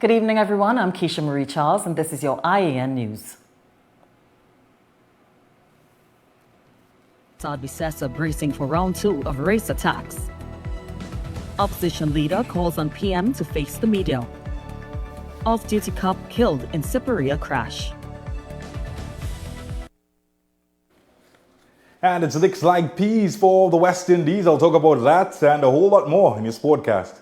Good evening, everyone. I'm Keisha Marie Charles, and this is your I.A.N. News. ADVERTISE bracing for round 2 of race attacks. Opposition leader calls on PM to face the media. Off-duty cop killed in Cypriot crash. And it looks like peas for the West Indies. I'll talk about that and a whole lot more in your sportcast.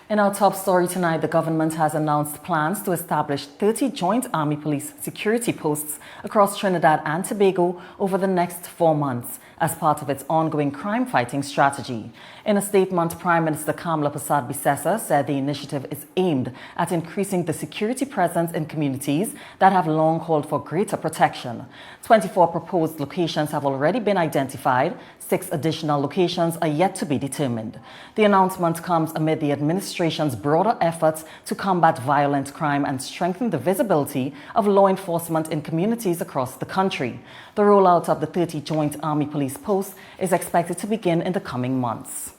In our top story tonight, the government has announced plans to establish 30 joint Army Police security posts across Trinidad and Tobago over the next 4 months as part of its ongoing crime-fighting strategy. In a statement, Prime Minister Kamla Persad-Bissessar said the initiative is aimed at increasing the security presence in communities that have long called for greater protection. 24 proposed locations have already been identified. 6 additional locations are yet to be determined. The announcement comes amid the administration's broader efforts to combat violent crime and strengthen the visibility of law enforcement in communities across the country. The rollout of the 30 joint Army Police posts is expected to begin in the coming months.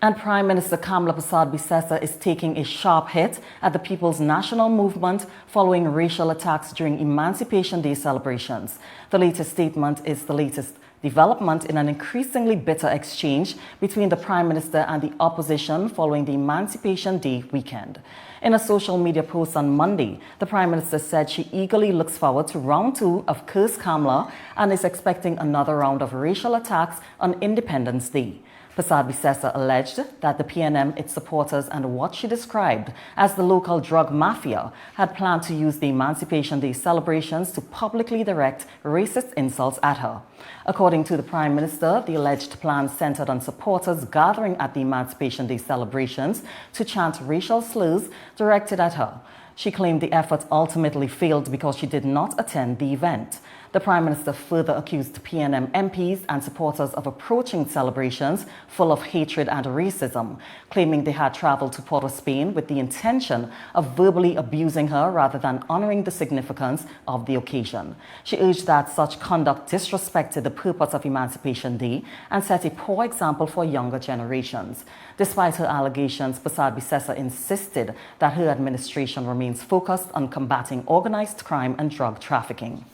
And Prime Minister Kamla Persad-Bissessar is taking a sharp hit at the People's National Movement following racial attacks during Emancipation Day celebrations. The latest statement is the latest development in an increasingly bitter exchange between the Prime Minister and the opposition following the Emancipation Day weekend. In a social media post on Monday, the Prime Minister said she eagerly looks forward to round 2 of Curse Kamla and is expecting another round of racial attacks on Independence Day. Persad-Bissessar alleged that the PNM, its supporters, and what she described as the local drug mafia had planned to use the Emancipation Day celebrations to publicly direct racist insults at her. According to the Prime Minister, the alleged plan centered on supporters gathering at the Emancipation Day celebrations to chant racial slurs directed at her. She claimed the effort ultimately failed because she did not attend the event. The Prime Minister further accused PNM MPs and supporters of approaching celebrations full of hatred and racism, claiming they had traveled to Port of Spain with the intention of verbally abusing her rather than honoring the significance of the occasion. She urged that such conduct disrespected the purpose of Emancipation Day and set a poor example for younger generations. Despite her allegations, Persad-Bissessar insisted that her administration remains focused on combating organized crime and drug trafficking.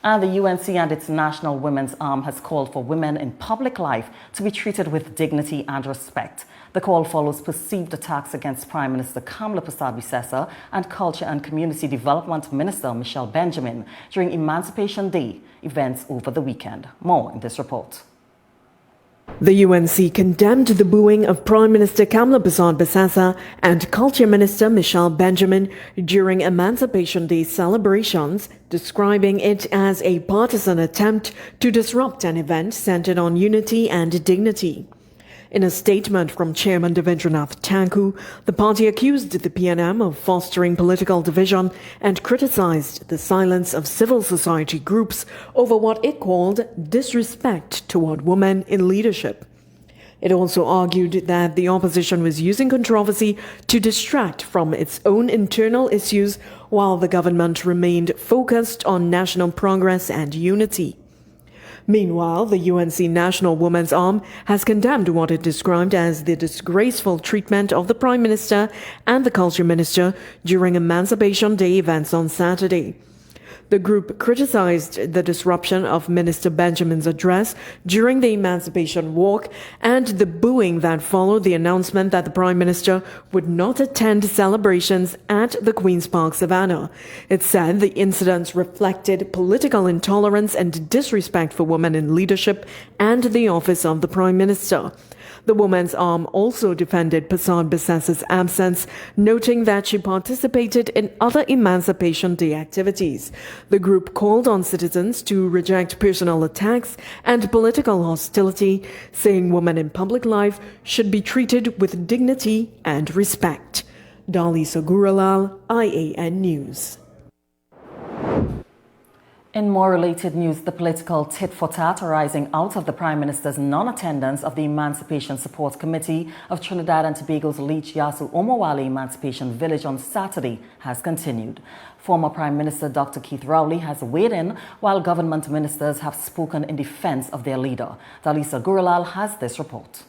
And the UNC and its national women's arm has called for women in public life to be treated with dignity and respect. The call follows perceived attacks against Prime Minister Kamla Persad-Bissessar and Culture and Community Development Minister Michelle Benjamin during Emancipation Day events over the weekend. More in this report. The UNC condemned the booing of Prime Minister Kamla Persad-Bissessar and Culture Minister Michelle Benjamin during Emancipation Day celebrations, describing it as a partisan attempt to disrupt an event centered on unity and dignity. In a statement from Chairman Devendranath Tanku, the party accused the PNM of fostering political division and criticized the silence of civil society groups over what it called disrespect toward women in leadership. It also argued that the opposition was using controversy to distract from its own internal issues while the government remained focused on national progress and unity. Meanwhile, the UNC National Women's Arm has condemned what it described as the disgraceful treatment of the Prime Minister and the Culture Minister during Emancipation Day events on Saturday. The group criticized the disruption of Minister Benjamin's address during the Emancipation Walk and the booing that followed the announcement that the Prime Minister would not attend celebrations at the Queen's Park Savannah. It said the incidents reflected political intolerance and disrespect for women in leadership and the office of the Prime Minister. The Women's Arm also defended Persad-Bissessar's absence, noting that she participated in other Emancipation Day activities. The group called on citizens to reject personal attacks and political hostility, saying women in public life should be treated with dignity and respect. Dali Saguralal, I.A.N. News. In more related news, the political tit-for-tat arising out of the Prime Minister's non-attendance of the Emancipation Support Committee of Trinidad and Tobago's Leech Yasu Omowale Emancipation Village on Saturday has continued. Former Prime Minister Dr. Keith Rowley has weighed in, while government ministers have spoken in defense of their leader. Dalisa Gurulal has this report.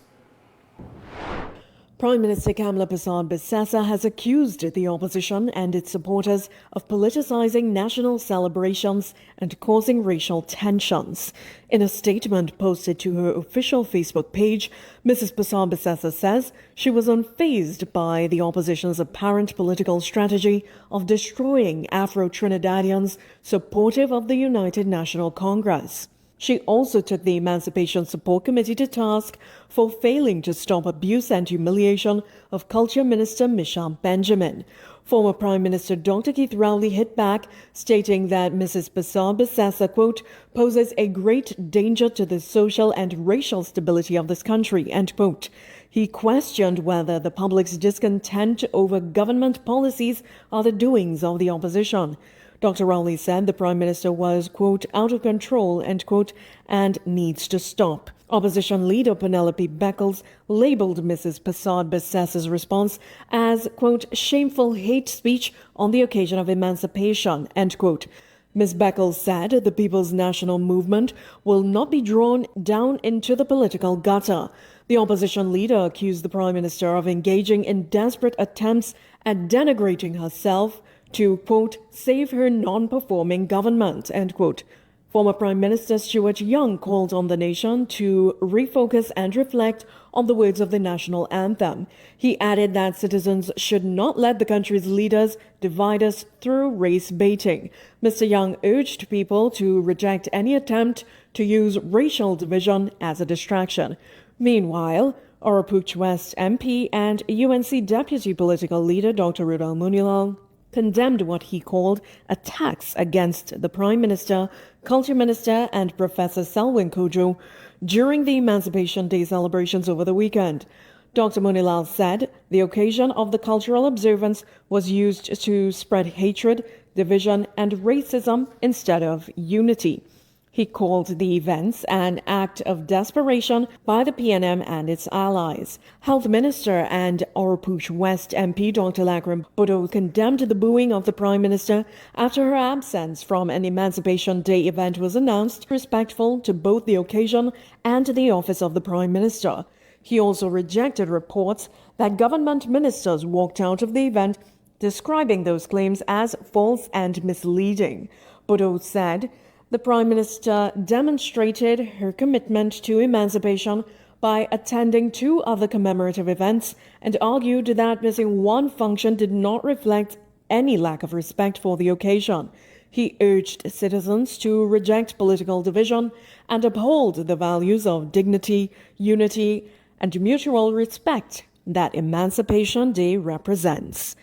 Prime Minister Kamla Persad-Bissessar has accused the opposition and its supporters of politicizing national celebrations and causing racial tensions. In a statement posted to her official Facebook page, Mrs. Persad-Bissessar says she was unfazed by the opposition's apparent political strategy of destroying Afro-Trinidadians supportive of the United National Congress. She also took the Emancipation Support Committee to task for failing to stop abuse and humiliation of Culture Minister Michelle Benjamin. Former Prime Minister Dr. Keith Rowley hit back, stating that Mrs. Persad-Bissessar, quote, poses a great danger to the social and racial stability of this country, end quote. He questioned whether the public's discontent over government policies are the doings of the opposition. Dr. Rowley said the Prime Minister was, quote, out of control, end quote, and needs to stop. Opposition leader Penelope Beckles labeled Mrs. Persad-Bissessar's response as, quote, shameful hate speech on the occasion of emancipation, end quote. Ms. Beckles said the People's National Movement will not be drawn down into the political gutter. The opposition leader accused the Prime Minister of engaging in desperate attempts at denigrating herself to, quote, save her non-performing government, end quote. Former Prime Minister Stuart Young called on the nation to refocus and reflect on the words of the national anthem. He added that citizens should not let the country's leaders divide us through race baiting. Mr. Young urged people to reject any attempt to use racial division as a distraction. Meanwhile, Oropouche West MP and UNC Deputy Political Leader Dr. Rudal Munilal condemned what he called attacks against the Prime Minister, Culture Minister and Professor Selwyn Kojo during the Emancipation Day celebrations over the weekend. Dr. Munilal said the occasion of the cultural observance was used to spread hatred, division and racism instead of unity. He called the events an act of desperation by the PNM and its allies. Health Minister and Oropouche West MP Dr. Lakram Bodo condemned the booing of the Prime Minister after her absence from an Emancipation Day event was announced, respectful to both the occasion and the office of the Prime Minister. He also rejected reports that government ministers walked out of the event, describing those claims as false and misleading. Bodo said the Prime Minister demonstrated her commitment to emancipation by attending 2 other commemorative events and argued that missing one function did not reflect any lack of respect for the occasion. He urged citizens to reject political division and uphold the values of dignity, unity, and mutual respect that Emancipation Day represents.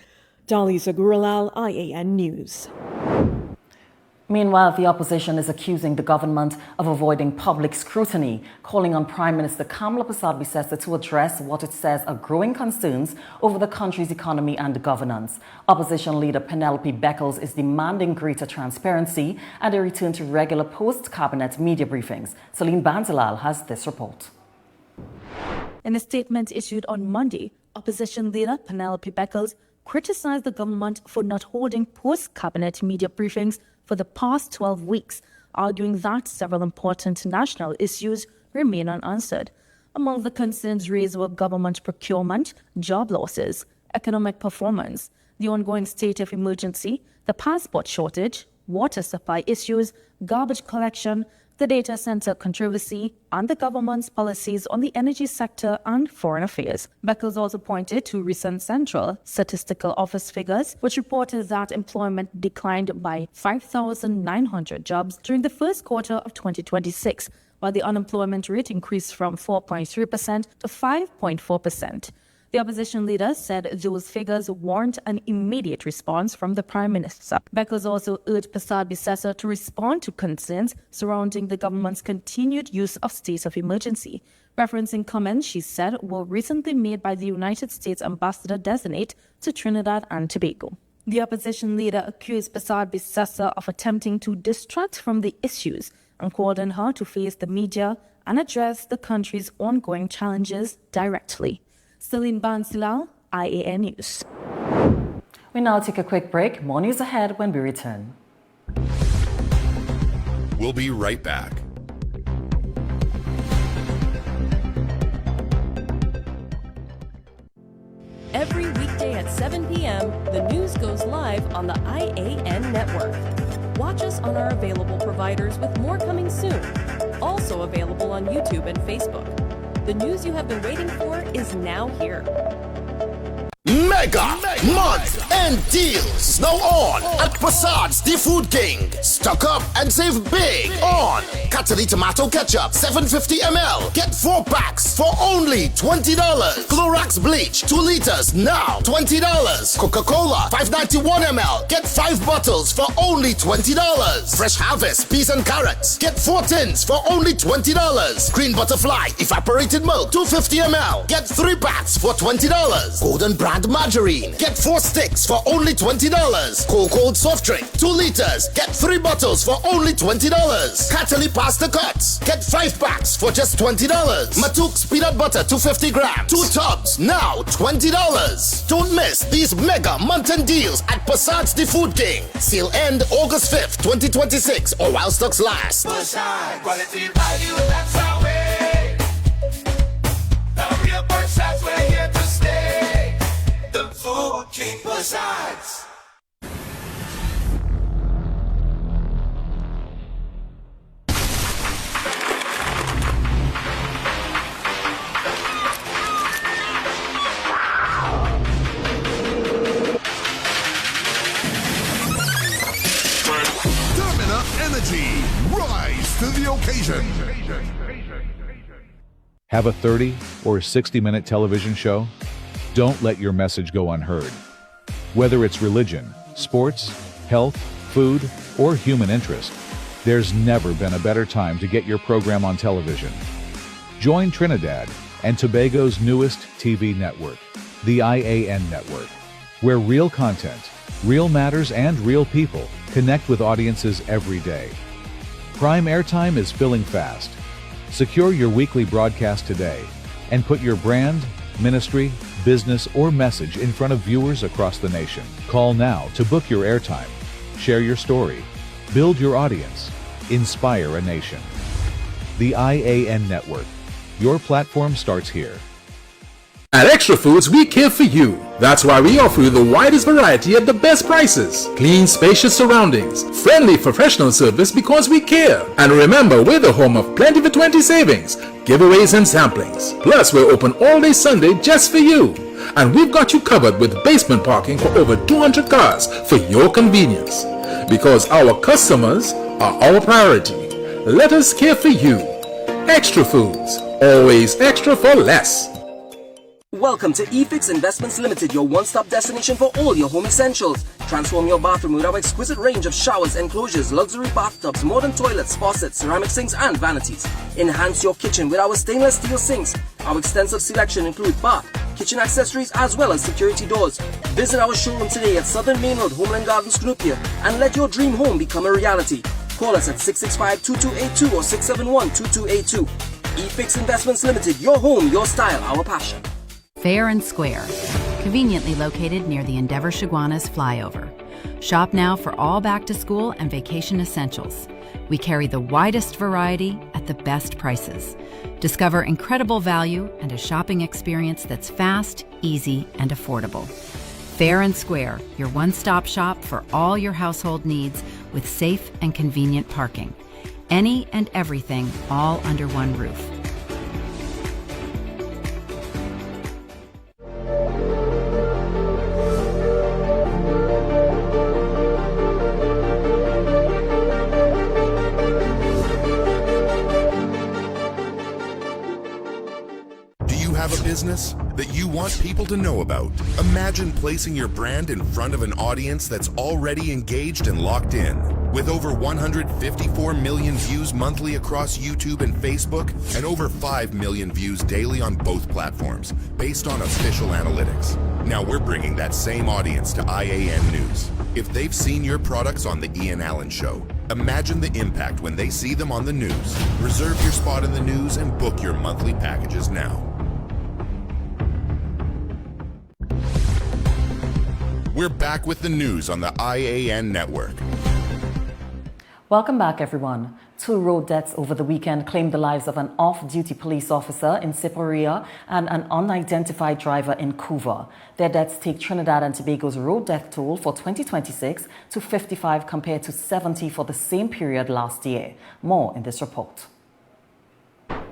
Dalisa Gurulal, I.A.N. News. Meanwhile, the opposition is accusing the government of avoiding public scrutiny, calling on Prime Minister Kamla Persad-Bissessar to address what it says are growing concerns over the country's economy and governance. Opposition leader Penelope Beckles is demanding greater transparency and a return to regular post-cabinet media briefings. Celine Banzalal has this report. In a statement issued on Monday, opposition leader Penelope Beckles criticized the government for not holding post-cabinet media briefings for the past 12 weeks, arguing that several important national issues remain unanswered. Among the concerns raised were government procurement, job losses, economic performance, the ongoing state of emergency, the passport shortage, water supply issues, garbage collection, the data center controversy, and the government's policies on the energy sector and foreign affairs. Beckles also pointed to recent Central Statistical Office figures, which reported that employment declined by 5,900 jobs during the first quarter of 2026, while the unemployment rate increased from 4.3% to 5.4%. The opposition leader said those figures warrant an immediate response from the Prime Minister. Beckles also urged Persad-Bissessar to respond to concerns surrounding the government's continued use of state of emergency, referencing comments she said were recently made by the United States Ambassador-designate to Trinidad and Tobago. The opposition leader accused Prasad Bisasa of attempting to distract from the issues and called on her to face the media and address the country's ongoing challenges directly. Celine Bansilal, I.A.N. News. We now take a quick break. More news ahead when we return. We'll be right back. Every weekday at 7 p.m., the news goes live on the I.A.N network. Watch us on our available providers with more coming soon. Also available on YouTube and Facebook. The news you have been waiting for is now here. Mega month end deals now on at Prasad's The Food King. Stock up and save big on Cataly tomato ketchup 750 ml. Get 4 packs for only $20. Clorox bleach 2 liters now $20. Coca-Cola 591 ml. Get 5 bottles for only $20. Fresh Harvest peas and carrots. Get 4 tins for only $20. Green Butterfly evaporated milk 250 ml. Get 3 packs for $20. Golden Brand margarine. Get 4 sticks for only $20. Cold soft drink 2 liters. Get 3 bottles for only $20. Cataly pasta cuts. Get 5 packs for just $20. Matuk's peanut butter 250 grams. 2 tubs now $20. Don't miss these mega month-end deals at Prasad's The Food King. Sale end August 5th, 2026 or while stocks last. Prasad, quality value, that's our way. The real Prasad's, we're here to stay. The Food King Prasad's. Energy, rise to the occasion. Have a 30 or 60-minute television show? Don't let your message go unheard. Whether it's religion, sports, health, food, or human interest, there's never been a better time to get your program on television. Join Trinidad and Tobago's newest TV network, the I.A.N network, where real content, real matters, and real people connect with audiences every day. Prime airtime is filling fast. Secure your weekly broadcast today and put your brand, ministry, business, or message in front of viewers across the nation. Call now to book your airtime. Share your story. Build your audience. Inspire a nation. The I.A.N network. Your platform starts here. At Extra Foods, we care for you. That's why we offer you the widest variety at the best prices. Clean, spacious surroundings. Friendly professional service because we care. And remember, we're the home of Plenty for 20 savings, giveaways and samplings. Plus, we're open all day Sunday just for you. And we've got you covered with basement parking for over 200 cars for your convenience. Because our customers are our priority. Let us care for you. Extra Foods. Always extra for less. Welcome to eFix Investments Limited, your one-stop destination for all your home essentials. Transform your bathroom with our exquisite range of showers, enclosures, luxury bathtubs, modern toilets, faucets, ceramic sinks, and vanities. Enhance your kitchen with our stainless steel sinks. Our extensive selection includes bath, kitchen accessories, as well as security doors. Visit our showroom today at Southern Main Road, Homeland Gardens, Cunupia, and let your dream home become a reality. Call us at 665-2282 or 671-2282. eFix Investments Limited, your home, your style, our passion. Fair and Square, conveniently located near the Endeavour Chaguanas flyover. Shop now for all back-to-school and vacation essentials. We carry the widest variety at the best prices. Discover incredible value and a shopping experience that's fast, easy, and affordable. Fair and Square, your one-stop shop for all your household needs with safe and convenient parking. Any and everything all under one roof. Business that you want people to know about. Imagine placing your brand in front of an audience that's already engaged and locked in. With over 154 million views monthly across YouTube and Facebook, and over 5 million views daily on both platforms, based on official analytics. Now we're bringing that same audience to I.A.N. News. If they've seen your products on the I.A.N. Show, imagine the impact when they see them on the news. Reserve your spot in the news and book your monthly packages now. We're back with the news on the I.A.N. network. Welcome back, everyone. 2 road deaths over the weekend claimed the lives of an off-duty police officer in Siparia and an unidentified driver in Couva. Their deaths take Trinidad and Tobago's road death toll for 2026 to 55 compared to 70 for the same period last year. More in this report.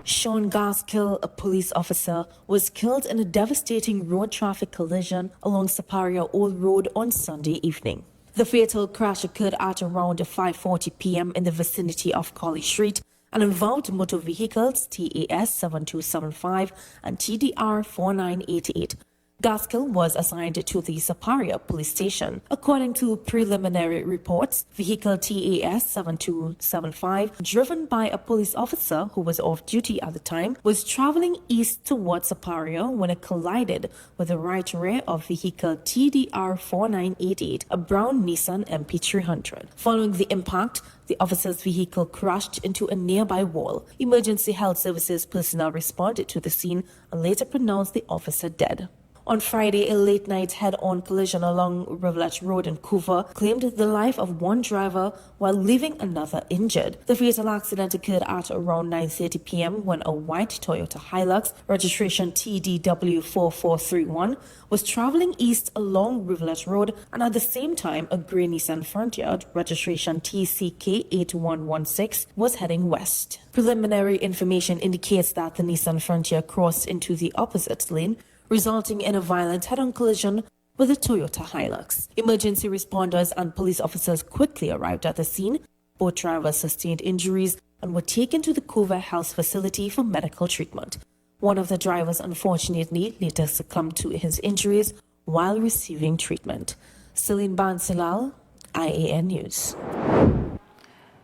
Sean Gaskill, a police officer, was killed in a devastating road traffic collision along Siparia Old Road on Sunday evening. The fatal crash occurred at around 5:40 p.m. in the vicinity of Colley Street and involved motor vehicles TAS 7275 and TDR 4988. Gaskill was assigned to the Siparia police station. According to preliminary reports, vehicle TAS 7275, driven by a police officer who was off duty at the time, was traveling east towards Siparia when it collided with the right rear of vehicle TDR 4988, a brown Nissan MP300. Following the impact, the officer's vehicle crashed into a nearby wall. Emergency health services personnel responded to the scene and later pronounced the officer dead. On Friday, a late-night head-on collision along Rivulet Road in Couva claimed the life of one driver while leaving another injured. The fatal accident occurred at around 9:30 p.m. when a white Toyota Hilux, registration TDW4431, was traveling east along Rivulet Road, and at the same time, a grey Nissan Frontier, registration TCK8116, was heading west. Preliminary information indicates that the Nissan Frontier crossed into the opposite lane, resulting in a violent head-on collision with a Toyota Hilux. Emergency responders and police officers quickly arrived at the scene. Both drivers sustained injuries and were taken to the Couva Health Facility for medical treatment. One of the drivers unfortunately later succumbed to his injuries while receiving treatment. Celine Bansilal, I.A.N. News.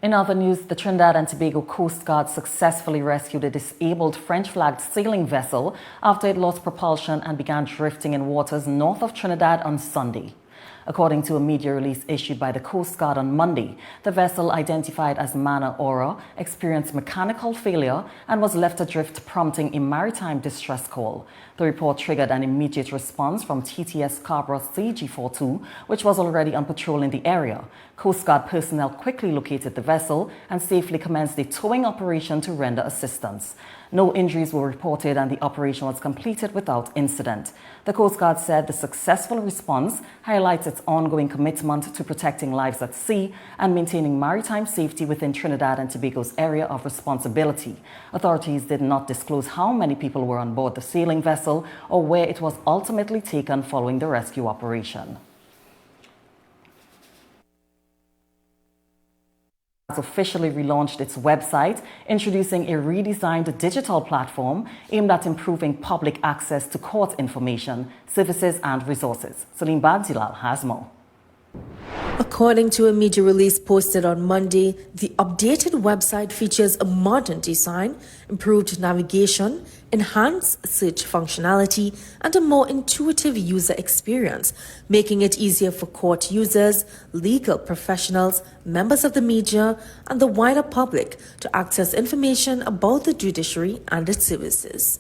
In other news, the Trinidad and Tobago Coast Guard successfully rescued a disabled French-flagged sailing vessel after it lost propulsion and began drifting in waters north of Trinidad on Sunday. According to a media release issued by the Coast Guard on Monday, the vessel, identified as Mana Aura, experienced mechanical failure and was left adrift, prompting a maritime distress call. The report triggered an immediate response from TTS Scarborough CG42, which was already on patrol in the area. Coast Guard personnel quickly located the vessel and safely commenced a towing operation to render assistance. No injuries were reported and the operation was completed without incident. The Coast Guard said the successful response highlights its ongoing commitment to protecting lives at sea and maintaining maritime safety within Trinidad and Tobago's area of responsibility. Authorities did not disclose how many people were on board the sailing vessel or where it was ultimately taken following the rescue operation. Officially relaunched its website, introducing a redesigned digital platform aimed at improving public access to court information, services and resources. Salim Badilal has more. According to a media release posted on Monday, the updated website features a modern design, improved navigation, enhanced search functionality, and a more intuitive user experience, making it easier for court users, legal professionals, members of the media, and the wider public to access information about the judiciary and its services.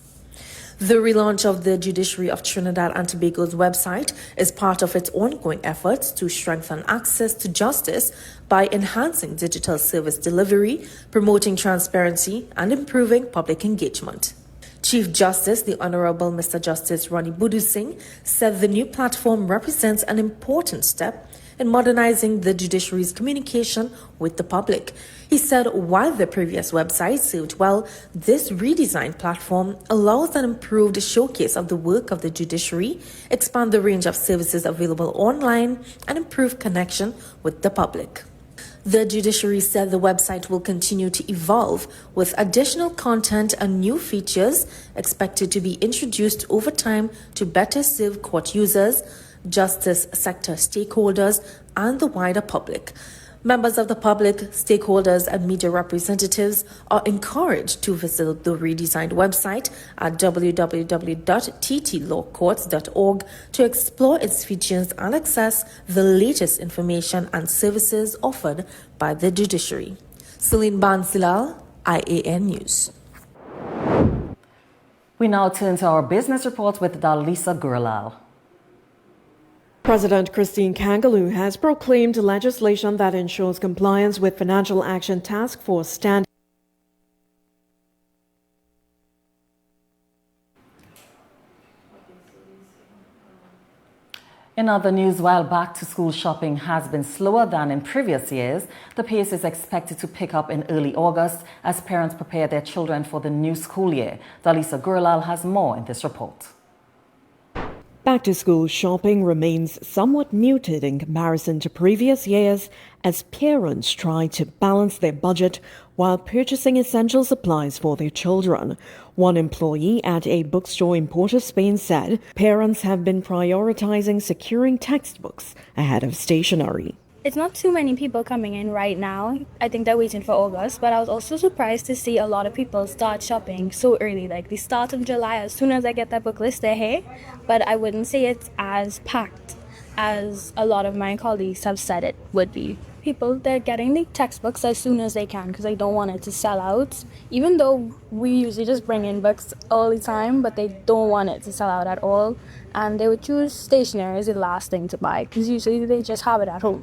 The relaunch of the Judiciary of Trinidad and Tobago's website is part of its ongoing efforts to strengthen access to justice by enhancing digital service delivery, promoting transparency, and improving public engagement. Chief Justice, the Honorable Mr. Justice Ronnie Budu Singh, said the new platform represents an important step in modernizing the judiciary's communication with the public. He said while the previous website served well, this redesigned platform allows an improved showcase of the work of the judiciary, expand the range of services available online, and improve connection with the public. The judiciary said the website will continue to evolve, with additional content and new features expected to be introduced over time to better serve court users, justice sector stakeholders, and the wider public. Members of the public, stakeholders, and media representatives are encouraged to visit the redesigned website at www.ttlawcourts.org to explore its features and access the latest information and services offered by the judiciary. Celine Bansilal, I.A.N. News. We now turn to our business reports with Dalisa Gurlal. President Christine Kangaloo has proclaimed legislation that ensures compliance with Financial Action Task Force standards. In other news, while back-to-school shopping has been slower than in previous years, the pace is expected to pick up in early August as parents prepare their children for the new school year. Dalisa Gurlal has more in this report. Back-to-school shopping remains somewhat muted in comparison to previous years as parents try to balance their budget while purchasing essential supplies for their children. One employee at a bookstore in Port of Spain said parents have been prioritizing securing textbooks ahead of stationery. It's not too many people coming in right now. I think they're waiting for August, but I was also surprised to see a lot of people start shopping so early. Like they start in July. As soon as I get that book list, they're here. But I wouldn't say it's as packed as a lot of my colleagues have said it would be. People, they're getting the textbooks as soon as they can because they don't want it to sell out. Even though we usually just bring in books all the time, but they don't want it to sell out at all. And they would choose stationery as the last thing to buy because usually they just have it at home.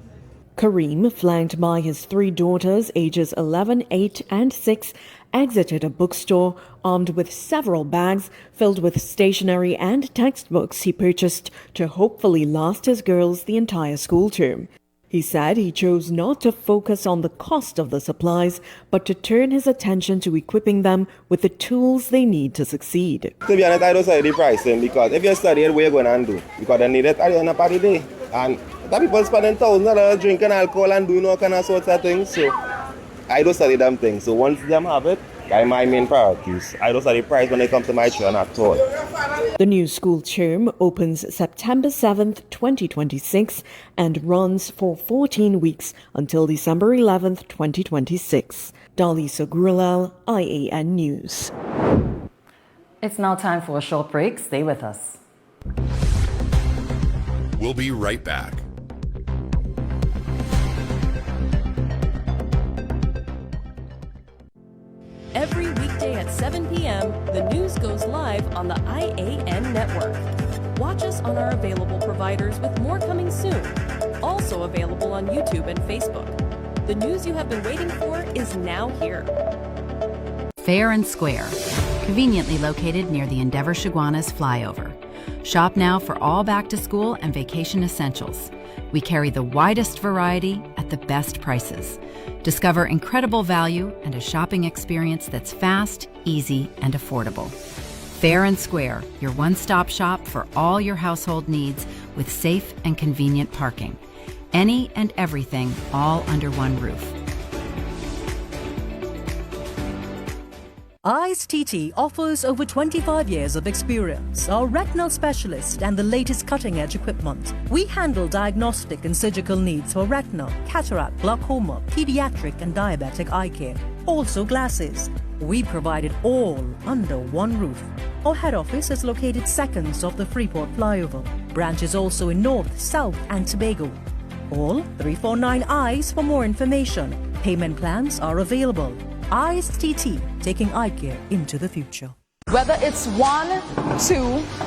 Kareem, flanked by his 3 daughters, ages 11, 8, and 6, exited a bookstore armed with several bags filled with stationery and textbooks he purchased to hopefully last his girls the entire school term. He said he chose not to focus on the cost of the supplies, but to turn his attention to equipping them with the tools they need to succeed. To be honest, I don't study the pricing because if you study it, what you're going to do? Because they need it at the end of the day. And that people spending $1,000 drinking alcohol and doing all kind of sorts of things. So I don't study them things. So once them have it, that's my main priorities. I don't study price when it comes to my children at all. The new school term opens September 7th, 2026 and runs for 14 weeks until December 11th, 2026. Dalisa Gurlal, I.A.N. News. It's now time for a short break. Stay with us. We'll be right back. Every weekday at 7 p.m., the news goes live on the I.A.N. network. Watch us on our available providers with more coming soon. Also available on YouTube and Facebook. The news you have been waiting for is now here. Fair and Square, conveniently located near the Endeavour Chaguanas flyover. Shop now for all back-to-school and vacation essentials. We carry the widest variety at the best prices. Discover incredible value and a shopping experience that's fast, easy, and affordable. Fair and Square, your one-stop shop for all your household needs with safe and convenient parking. Any and everything all under one roof. I.A.N TT offers over 25 years of experience, are retinal specialist and the latest cutting-edge equipment. We handle diagnostic and surgical needs for retina, cataract, glaucoma, pediatric and diabetic eye care. Also glasses. We provide it all under one roof. Our head office is located seconds off the Freeport flyover. Branches also in North, South and Tobago. Call 349 eyes for more information. Payment plans are available. I.A.N TT, taking eye care into the future. Whether it's 1, 2,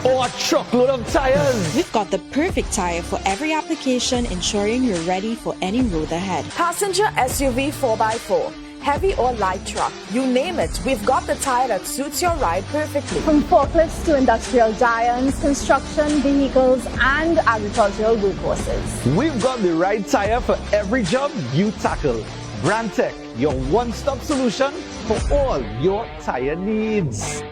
or a truckload of tires, we've got the perfect tire for every application, ensuring you're ready for any road ahead. Passenger SUV 4x4, heavy or light truck, you name it, we've got the tire that suits your ride perfectly. From forklifts to industrial giants, construction vehicles, and agricultural workhorses. We've got the right tire for every job you tackle. Brandtech, your one-stop solution for all your tire needs.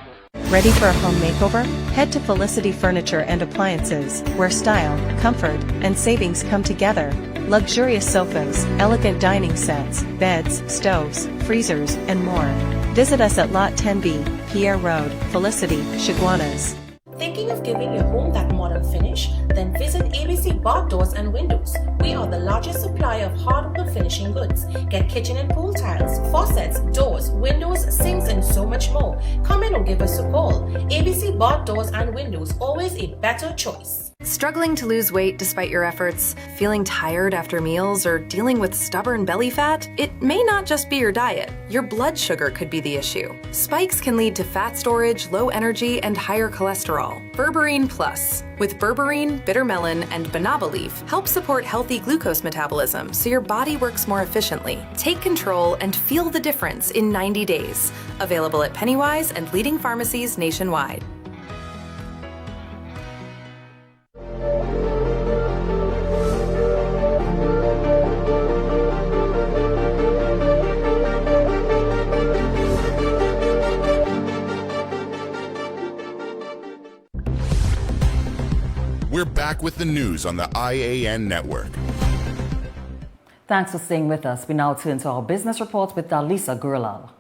Ready for a home makeover? Head to Felicity Furniture and Appliances, where style, comfort, and savings come together. Luxurious sofas, elegant dining sets, beds, stoves, freezers, and more. Visit us at Lot 10B, Pierre Road, Felicity, Chaguanas. Thinking of giving your home that modern finish? Then visit ABC Bath Doors and Windows. We are the largest supplier of hardwood finishing goods. Get kitchen and pool tiles, faucets, doors, windows, sinks, and so much more. Come in or give us a call. ABC Bath Doors and Windows, always a better choice. Struggling to lose weight despite your efforts? Feeling tired after meals or dealing with stubborn belly fat? It may not just be your diet. Your blood sugar could be the issue. Spikes can lead to fat storage, low energy, and higher cholesterol. Berberine Plus. With berberine, bitter melon, and banaba leaf, help support healthy glucose metabolism so your body works more efficiently. Take control and feel the difference in 90 days. Available at Pennywise and leading pharmacies nationwide. We're back with the news on the I.A.N. network. Thanks for staying with us. We now turn to our business reports with Dalisa Gurlal.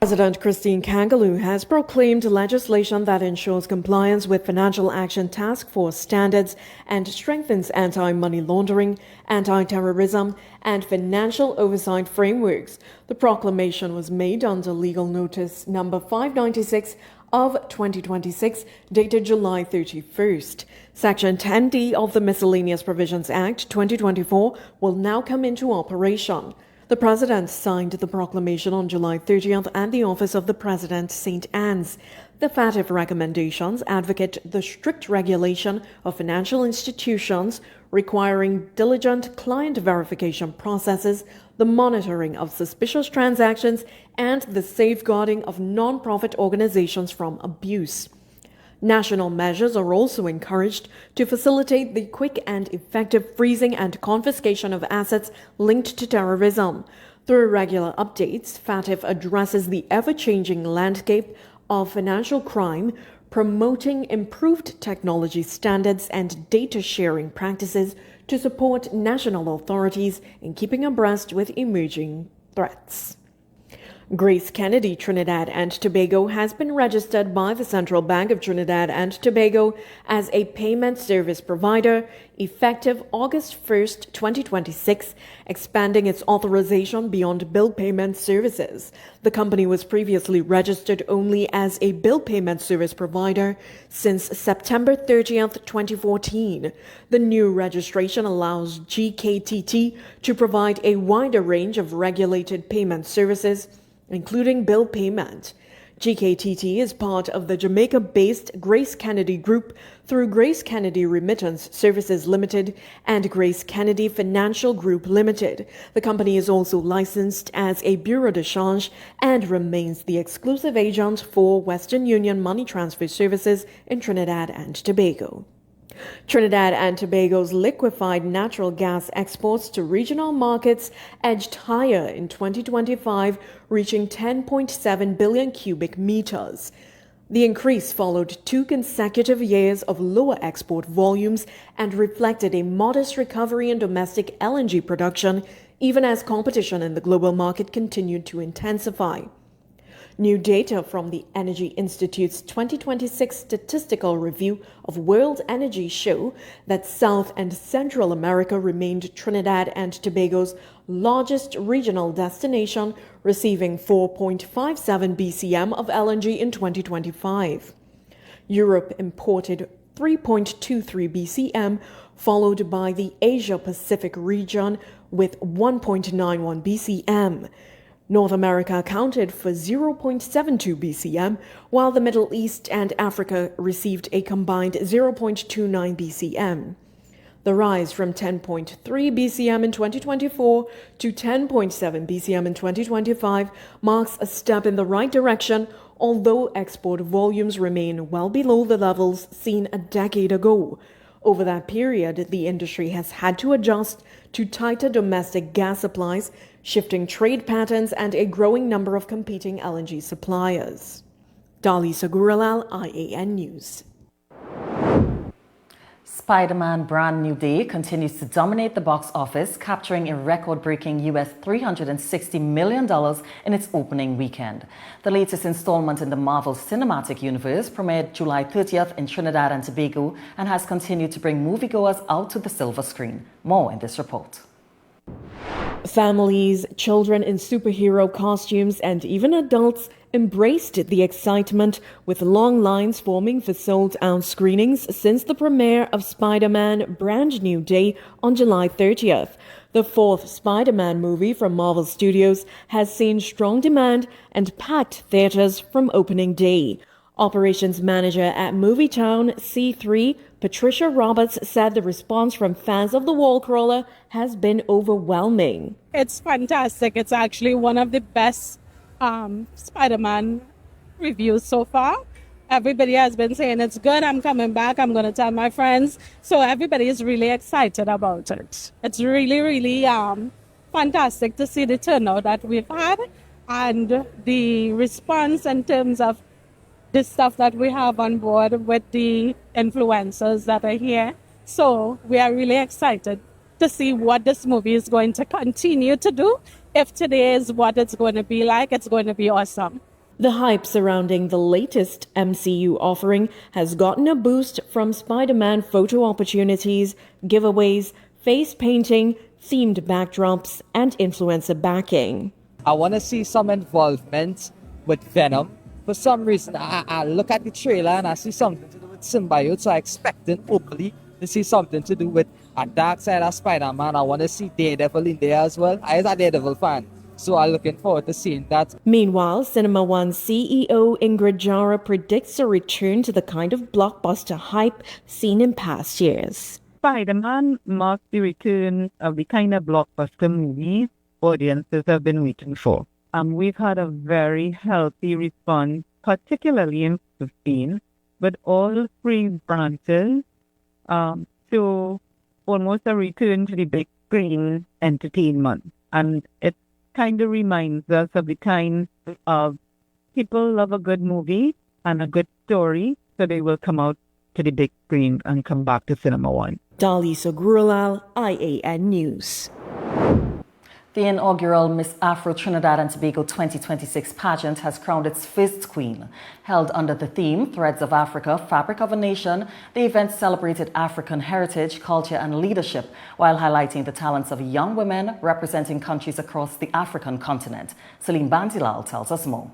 President Christine Kangaloo has proclaimed legislation that ensures compliance with Financial Action Task Force standards and strengthens anti-money laundering, anti-terrorism, and financial oversight frameworks. The proclamation was made under legal notice number 596 of 2026, dated July 31st. Section 10D of the Miscellaneous Provisions Act 2024 will now come into operation. The President signed the proclamation on July 30th at the office of the President, St. Anne's. The FATF recommendations advocate the strict regulation of financial institutions, requiring diligent client verification processes, the monitoring of suspicious transactions, and the safeguarding of non-profit organizations from abuse. National measures are also encouraged to facilitate the quick and effective freezing and confiscation of assets linked to terrorism. Through regular updates, FATF addresses the ever-changing landscape of financial crime, promoting improved technology standards and data-sharing practices to support national authorities in keeping abreast with emerging threats. Grace Kennedy Trinidad and Tobago has been registered by the Central Bank of Trinidad and Tobago as a payment service provider effective August 1st, 2026, expanding its authorization beyond bill payment services. The company was previously registered only as a bill payment service provider since September 30th, 2014. The new registration allows GKTT to provide a wider range of regulated payment services, including bill payment. GKTT is part of the Jamaica-based Grace Kennedy Group through Grace Kennedy Remittance Services Limited and Grace Kennedy Financial Group Limited. The company is also licensed as a bureau de change and remains the exclusive agent for Western Union money transfer services in Trinidad and Tobago. Trinidad and Tobago's liquefied natural gas exports to regional markets edged higher in 2025, reaching 10.7 billion cubic meters. The increase followed 2 consecutive years of lower export volumes and reflected a modest recovery in domestic LNG production, even as competition in the global market continued to intensify. New data from the Energy Institute's 2026 statistical review of world energy show that South and Central America remained Trinidad and Tobago's largest regional destination, receiving 4.57 BCM of LNG in 2025. Europe imported 3.23 BCM, followed by the Asia-Pacific region with 1.91 BCM. North America accounted for 0.72 BCM, while the Middle East and Africa received a combined 0.29 BCM. The rise from 10.3 BCM in 2024 to 10.7 BCM in 2025 marks a step in the right direction, although export volumes remain well below the levels seen a decade ago. Over that period, the industry has had to adjust to tighter domestic gas supplies, shifting trade patterns, and a growing number of competing LNG suppliers. Dalisa Gurlal, I.A.N. News. Spider-Man Brand New Day continues to dominate the box office, capturing a record-breaking US $360 million in its opening weekend. The latest installment in the Marvel Cinematic Universe premiered July 30th in Trinidad and Tobago and has continued to bring moviegoers out to the silver screen. More in this report. Families, children in superhero costumes, and even adults embraced the excitement, with long lines forming for sold-out screenings since the premiere of Spider-Man Brand New Day on July 30th. The fourth Spider-Man movie from Marvel Studios has seen strong demand and packed theaters from opening day. Operations manager at Movietown C3, Patricia Roberts, said the response from fans of the wall crawler has been overwhelming. It's fantastic. It's actually one of the best Spider-Man reviews so far. Everybody has been saying it's good. I'm coming back. I'm going to tell my friends. So everybody is really excited about it. It's really, really fantastic to see the turnout that we've had and the response in terms of the stuff that we have on board with the influencers that are here. So we are really excited to see what this movie is going to continue to do. If today is what it's going to be like, it's going to be awesome. The hype surrounding the latest MCU offering has gotten a boost from Spider-Man photo opportunities, giveaways, face painting, themed backdrops, and influencer backing. I want to see some involvement with Venom. For some reason, I look at the trailer and I see something to do with symbiote, so I expected hopefully to see something to do with a dark side of Spider-Man. I want to see Daredevil in there as well. I was a Daredevil fan, so I'm looking forward to seeing that. Meanwhile, Cinema One CEO Ingrid Jara predicts a return to the kind of blockbuster hype seen in past years. Spider-Man marks the return of the kind of blockbuster movies audiences have been waiting for. We've had a very healthy response, particularly in Spain, but all three branches to almost a return to the big screen entertainment. And it kind of reminds us of the kind of people love a good movie and a good story, so they will come out to the big screen and come back to Cinema One. Dalisa Gurulal, I.A.N. News. The inaugural Miss Afro Trinidad and Tobago 2026 pageant has crowned its first queen. Held under the theme, Threads of Africa, Fabric of a Nation, the event celebrated African heritage, culture and leadership while highlighting the talents of young women representing countries across the African continent. Celine Bantilal tells us more.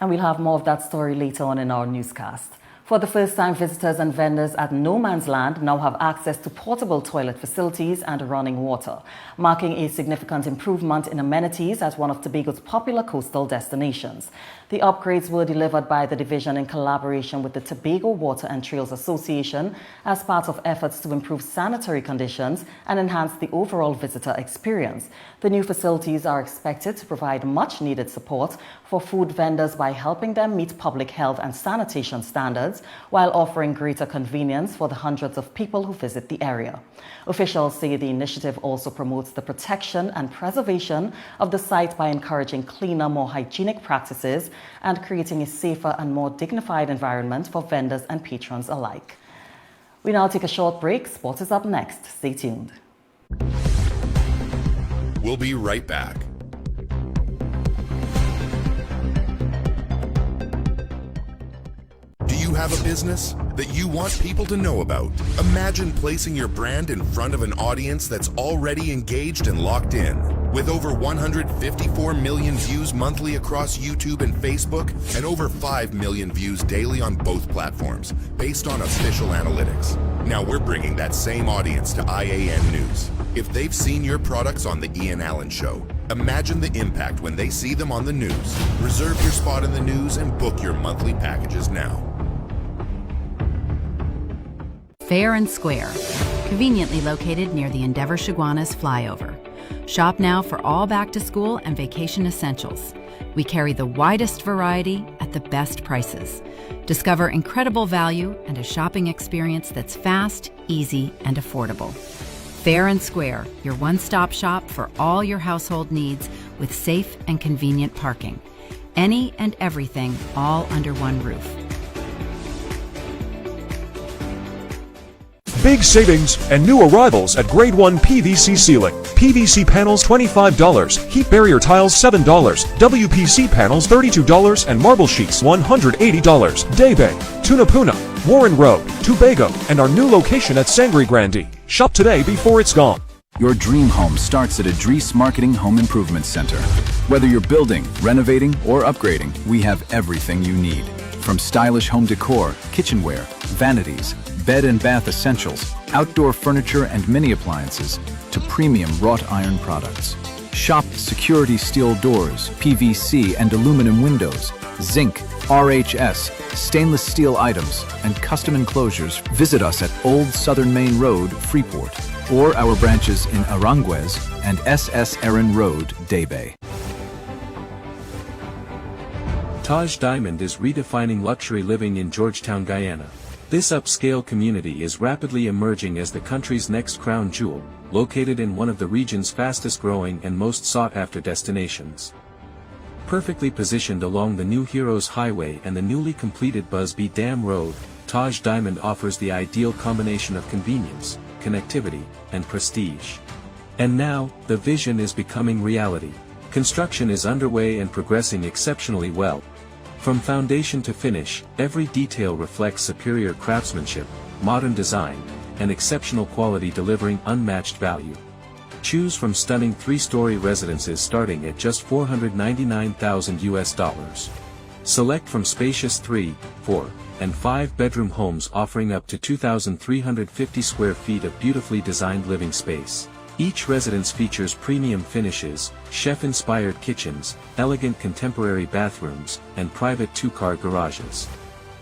And we'll have more of that story later on in our newscast. For the first time, visitors and vendors at No Man's Land now have access to portable toilet facilities and running water, marking a significant improvement in amenities at one of Tobago's popular coastal destinations. The upgrades were delivered by the division in collaboration with the Tobago Water and Trails Association as part of efforts to improve sanitary conditions and enhance the overall visitor experience. The new facilities are expected to provide much-needed support for food vendors by helping them meet public health and sanitation standards while offering greater convenience for the hundreds of people who visit the area. Officials say the initiative also promotes the protection and preservation of the site by encouraging cleaner, more hygienic practices and creating a safer and more dignified environment for vendors and patrons alike. We now take a short break. Sport is up next. Stay tuned. We'll be right back. Do you have a business that you want people to know about? Imagine placing your brand in front of an audience that's already engaged and locked in. With over 154 million views monthly across YouTube and Facebook, and over 5 million views daily on both platforms, based on official analytics. Now we're bringing that same audience to I.A.N. News. If they've seen your products on the Ian Show, imagine the impact when they see them on the news. Reserve your spot in the news and book your monthly packages now. Fair and Square, conveniently located near the Endeavour Chaguanas flyover. Shop now for all back-to-school and vacation essentials. We carry the widest variety at the best prices. Discover incredible value and a shopping experience that's fast, easy, and affordable. Fair and Square, your one-stop shop for all your household needs with safe and convenient parking. Any and everything all under one roof. Big savings and new arrivals at Grade 1 PVC Ceiling. PVC panels $25, heat barrier tiles $7, WPC panels $32, and marble sheets $180. Day Bay, Tunapuna, Warren Road, Tobago, and our new location at Sangre Grande. Shop today before it's gone. Your dream home starts at Advertise Marketing Home Improvement Center. Whether you're building, renovating, or upgrading, we have everything you need. From stylish home decor, kitchenware, vanities, bed and bath essentials, outdoor furniture and mini appliances, to premium wrought iron products. Shop security steel doors, PVC and aluminum windows, zinc, RHS, stainless steel items, and custom enclosures. Visit us at Old Southern Main Road, Freeport, or our branches in Aranguez and SS Erin Road, Day Bay. Taj Diamond is redefining luxury living in Georgetown, Guyana. This upscale community is rapidly emerging as the country's next crown jewel, located in one of the region's fastest-growing and most sought-after destinations. Perfectly positioned along the New Heroes Highway and the newly completed Busby Dam Road, Taj Diamond offers the ideal combination of convenience, connectivity, and prestige. And now, the vision is becoming reality. Construction is underway and progressing exceptionally well. From foundation to finish, every detail reflects superior craftsmanship, modern design, and exceptional quality, delivering unmatched value. Choose from stunning 3-story residences starting at just $499,000. Select from spacious 3, 4, and 5-bedroom homes offering up to 2,350 square feet of beautifully designed living space. Each residence features premium finishes, chef-inspired kitchens, elegant contemporary bathrooms, and private 2-car garages.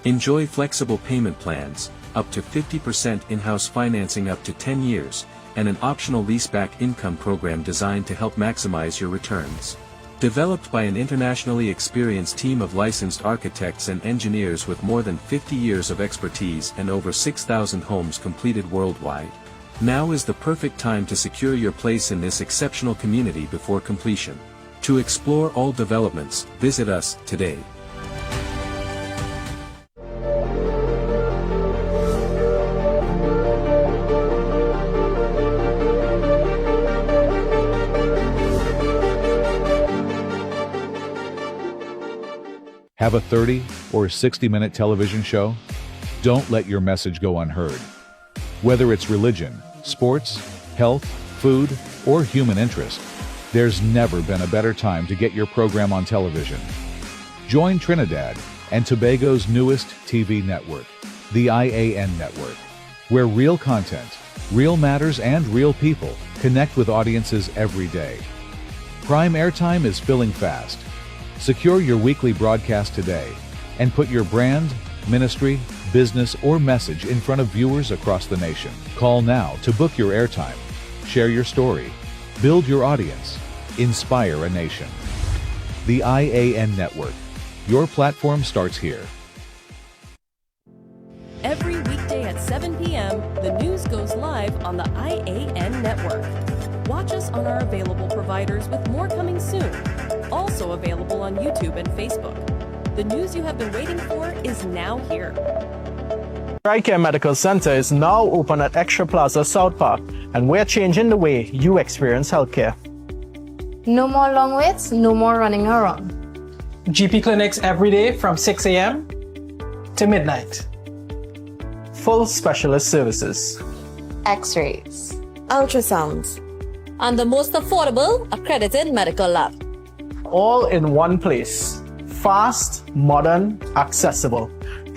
Enjoy flexible payment plans, up to 50% in-house financing up to 10 years, and an optional leaseback income program designed to help maximize your returns. Developed by an internationally experienced team of licensed architects and engineers with more than 50 years of expertise and over 6,000 homes completed worldwide. Now is the perfect time to secure your place in this exceptional community before completion. To explore all developments, visit us today. Have a 30 or 60-minute television show? Don't let your message go unheard. Whether it's religion, sports, health, food, or human interest, there's never been a better time to get your program on television. Join Trinidad and Tobago's newest TV network, the I.A.N. network, where real content, real matters, and real people connect with audiences every day. Prime airtime is filling fast. Secure your weekly broadcast today and put your brand, ministry, business, or message in front of viewers across the nation. Call now to book your airtime. Share your story. Build your audience. Inspire a nation. The I.A.N. Network. Your platform starts here. Every weekday at 7 p.m., the news goes live on the I.A.N. network. Watch us on our available providers with more coming soon. Also available on YouTube and Facebook. The news you have been waiting for is now here. I.A.N. Medical Center is now open at Extra Plaza South Park, and we're changing the way you experience healthcare. No more long waits, no more running around. GP clinics every day from 6 a.m. to midnight. Full specialist services. X-rays. Ultrasounds. And the most affordable accredited medical lab. All in one place. Fast, modern, accessible.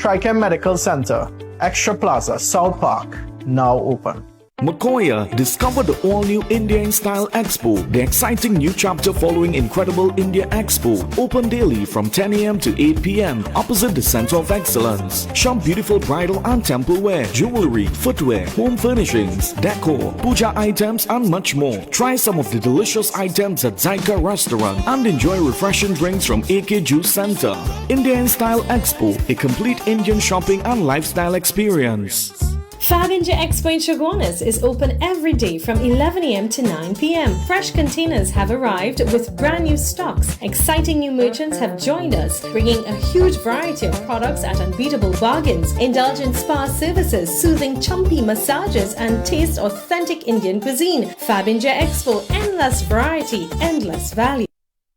I.A.N. Medical Center, Extra Plaza, South Park, now open. Makoya, discover the all-new India in Style Expo, the exciting new chapter following Incredible India Expo. Open daily from 10 a.m. to 8 p.m. opposite the Center of Excellence. Shop beautiful bridal and temple wear, jewelry, footwear, home furnishings, decor, puja items, and much more. Try some of the delicious items at Zaika Restaurant and enjoy refreshing drinks from AK Juice Center. India in Style Expo, a complete Indian shopping and lifestyle experience. Fabinja Expo in Chaguanas is open every day from 11 a.m. to 9 p.m. Fresh containers have arrived with brand new stocks. Exciting new merchants have joined us, bringing a huge variety of products at unbeatable bargains. Indulge in spa services, soothing chumpy massages, and taste authentic Indian cuisine. Fabinja Expo, endless variety, endless value.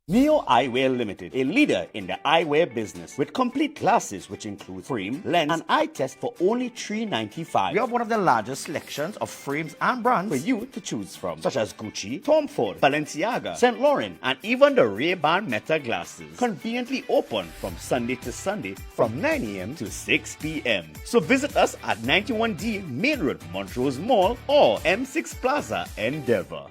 Neo Eyewear Limited, a leader in the eyewear business with complete glasses which include frame, lens, and eye test for only $3.95. We have one of the largest selections of frames and brands for you to choose from, such as Gucci, Tom Ford, Balenciaga, St. Laurent, and even the Ray-Ban Meta glasses. Conveniently open from Sunday to Sunday from 9 a.m. to 6 p.m. So visit us at 91D Main Road, Montrose Mall, or M6 Plaza, Endeavour.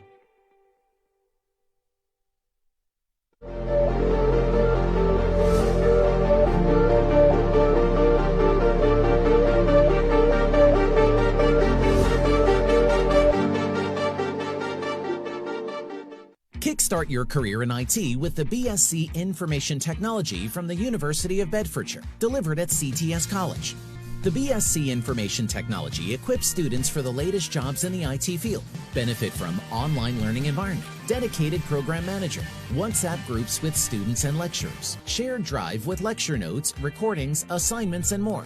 Kickstart your career in IT with the BSc Information Technology from the University of Bedfordshire, delivered at CTS College. The BSc Information Technology equips students for the latest jobs in the IT field. Benefit from online learning environment, dedicated program manager, WhatsApp groups with students and lecturers, shared drive with lecture notes, recordings, assignments, and more.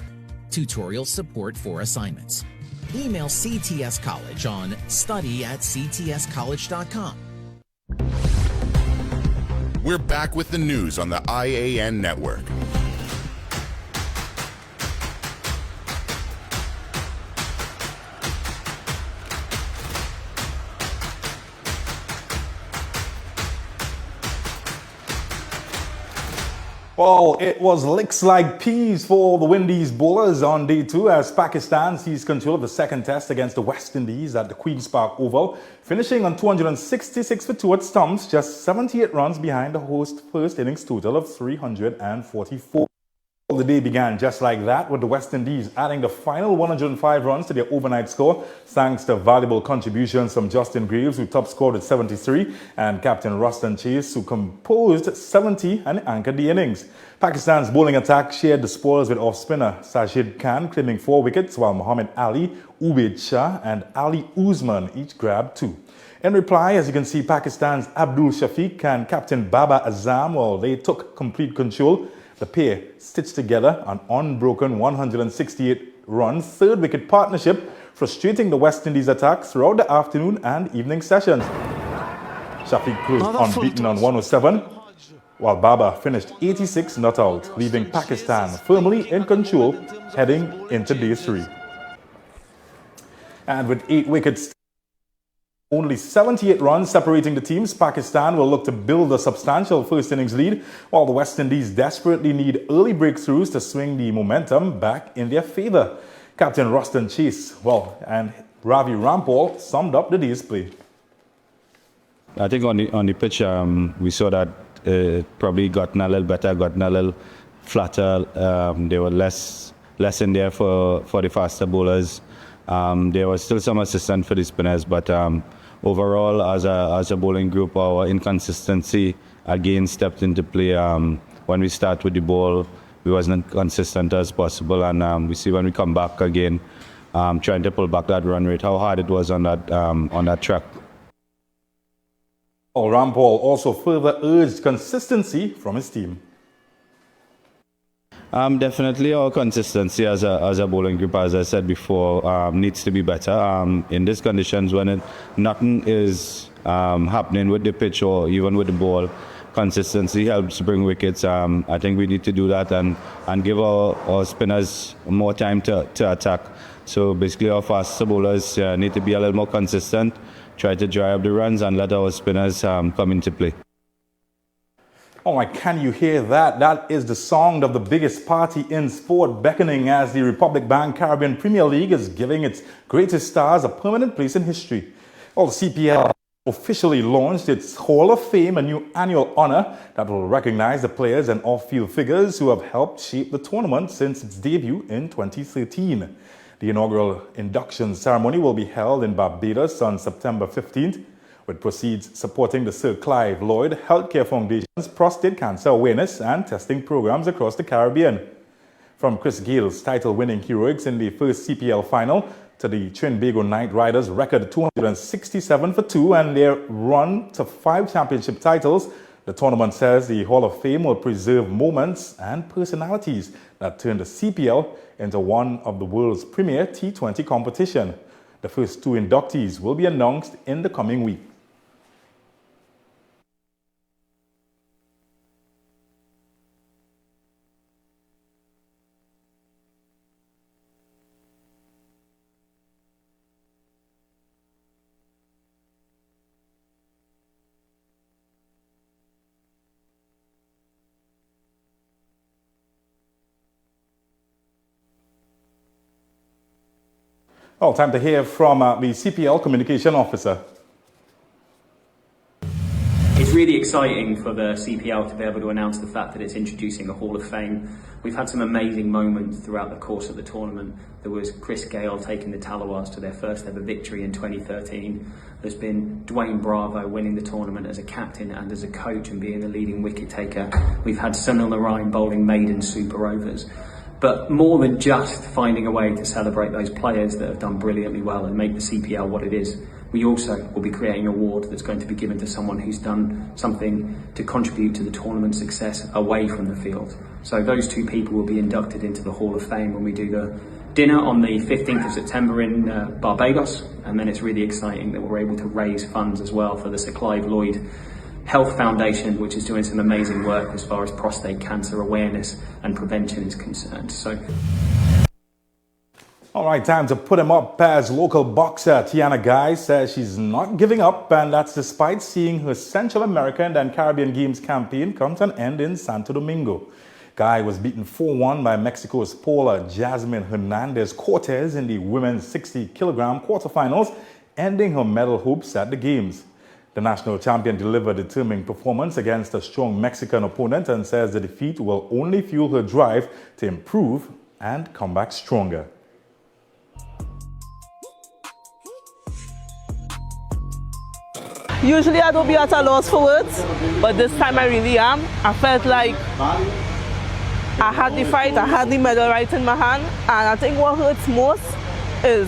Tutorial support for assignments. Email CTS College on study@ctscollege.com. We're back with the news on the I.A.N. network. Well, it was licks like peas for the Windies bowlers on day 2 as Pakistan seized control of the second test against the West Indies at the Queen's Park Oval, finishing on 266 for 2 at stumps, just 78 runs behind the host first innings total of 344. The day began just like that, with the West Indies adding the final 105 runs to their overnight score, thanks to valuable contributions from Justin Graves, who top scored at 73, and Captain Ruston Chase, who composed 70 and anchored the innings. Pakistan's bowling attack shared the spoils with off-spinner Sajid Khan claiming 4 wickets, while Muhammad Ali, Ubaid Shah, and Ali Usman each grabbed 2. In reply, as you can see, Pakistan's Abdul Shafiq and Captain Baba Azam, well, they took complete control. The pair stitched together an unbroken 168-run third-wicket partnership, frustrating the West Indies attack throughout the afternoon and evening sessions. Shafiq closed unbeaten on 107, while Baba finished 86 not out, leaving Pakistan firmly in control heading into day 3. And with 8 wickets, only 78 runs separating the teams, Pakistan will look to build a substantial first innings lead, while the West Indies desperately need early breakthroughs to swing the momentum back in their favour. Captain Ruston Chase, and Ravi Rampal summed up the day's play. I think on the pitch, we saw that it probably gotten a little better, gotten a little flatter. There were less in there for the faster bowlers. There was still some assistance for the spinners, but overall, as a bowling group, our inconsistency again stepped into play. When we start with the ball, we wasn't consistent as possible, and we see when we come back again, trying to pull back that run rate, how hard it was on that track. Rampal also further urged consistency from his team. Definitely our consistency as a bowling group, as I said before, needs to be better. In these conditions, when nothing is happening with the pitch or even with the ball, consistency helps bring wickets. I think we need to do that and give our spinners more time to attack. So basically our faster bowlers need to be a little more consistent, try to dry up the runs and let our spinners come into play. Oh my, can you hear that? That is the sound of the biggest party in sport beckoning as the Republic Bank Caribbean Premier League is giving its greatest stars a permanent place in history. Well, the CPL officially launched its Hall of Fame, a new annual honor that will recognize the players and off-field figures who have helped shape the tournament since its debut in 2013. The inaugural induction ceremony will be held in Barbados on September 15th. With proceeds supporting the Sir Clive Lloyd Healthcare Foundation's prostate cancer awareness and testing programs across the Caribbean. From Chris Gale's title-winning heroics in the first CPL final to the Trinbago Knight Riders' record 267-2 and their run to 5 championship titles. The tournament says the Hall of Fame will preserve moments and personalities that turned the CPL into one of the world's premier T20 competition. The first 2 inductees will be announced in the coming week. Well, time to hear from the CPL Communication Officer. It's really exciting for the CPL to be able to announce the fact that it's introducing a Hall of Fame. We've had some amazing moments throughout the course of the tournament. There was Chris Gale taking the Tallawahs to their first ever victory in 2013. There's been Dwayne Bravo winning the tournament as a captain and as a coach and being the leading wicket taker. We've had Sunil Narayan bowling maiden super overs. But more than just finding a way to celebrate those players that have done brilliantly well and make the CPL what it is, we also will be creating an award that's going to be given to someone who's done something to contribute to the tournament success away from the field. So those 2 people will be inducted into the Hall of Fame when we do the dinner on the 15th of September in Barbados. And then it's really exciting that we're able to raise funds as well for the Sir Clive Lloyd Health Foundation, which is doing some amazing work as far as prostate cancer awareness and prevention is concerned. So, all right, time to put him up as local boxer Tiana Guy says she's not giving up, and that's despite seeing her Central American and Caribbean Games campaign come to an end in Santo Domingo. Guy was beaten 4-1 by Mexico's Paula Jasmine Hernandez Cortez in the women's 60-kilogram quarterfinals, ending her medal hopes at the Games. The national champion delivered a determined performance against a strong Mexican opponent and says the defeat will only fuel her drive to improve and come back stronger. Usually I don't be at a loss for words, but this time I really am. I felt like I had the fight, I had the medal right in my hand, and I think what hurts most is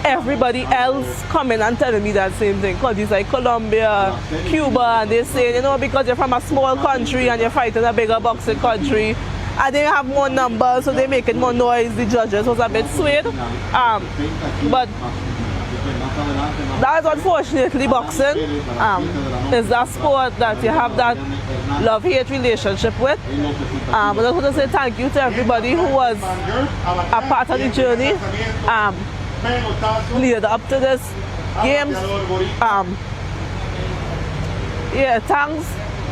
everybody else coming and telling me that same thing. Countries like Colombia, Cuba, and they say, you know, because you're from a small country and you're fighting a bigger boxing country, and they have more numbers, so they make it more noise. The judges was a bit swayed. But that is unfortunately boxing. It's that sport that you have that love-hate relationship with. I just want to say thank you to everybody who was a part of the journey. Lead up to this games. Yeah, thanks.